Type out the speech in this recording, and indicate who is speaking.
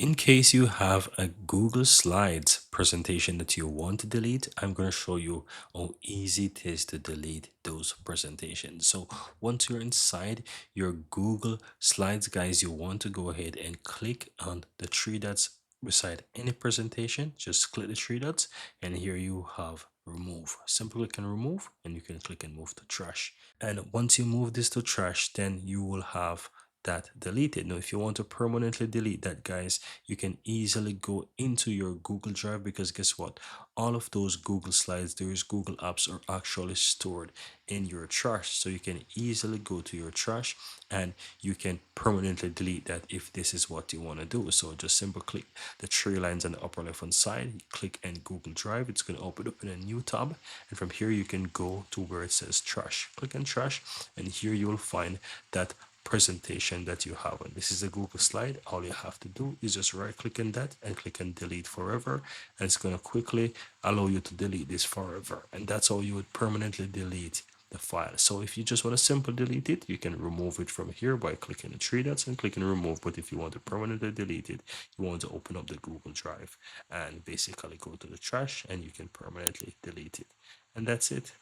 Speaker 1: In case you have a Google Slides presentation that you want to delete, I'm going to show you how easy it is to delete those presentations. So once you're inside your Google Slides, guys, you want to go ahead and click on the three dots beside any presentation. Just click the three dots, and here you have remove. Simply click and remove, and you can click and move to trash. And once you move this to trash, then you will have that deleted. Now, if you want to permanently delete that, guys, you can easily go into your Google Drive, because guess what? All of those Google Slides, those Google apps are actually stored in your trash. So you can easily go to your trash and you can permanently delete that if this is what you want to do. So just simply click the three lines on the upper left hand side, click in Google Drive. It's going to open up in a new tab, and from here you can go to where it says trash. Click on trash, and here you will find that presentation that you have. And this is a Google slide. All you have to do is just right click on that and click on delete forever, and it's going to quickly allow you to delete this forever. And that's how you would permanently delete the file. So if you just want to simply delete it, you can remove it from here by clicking the three dots and clicking remove. But if you want to permanently delete it, you want to open up the Google Drive and basically go to the trash, and you can permanently delete it. And that's it.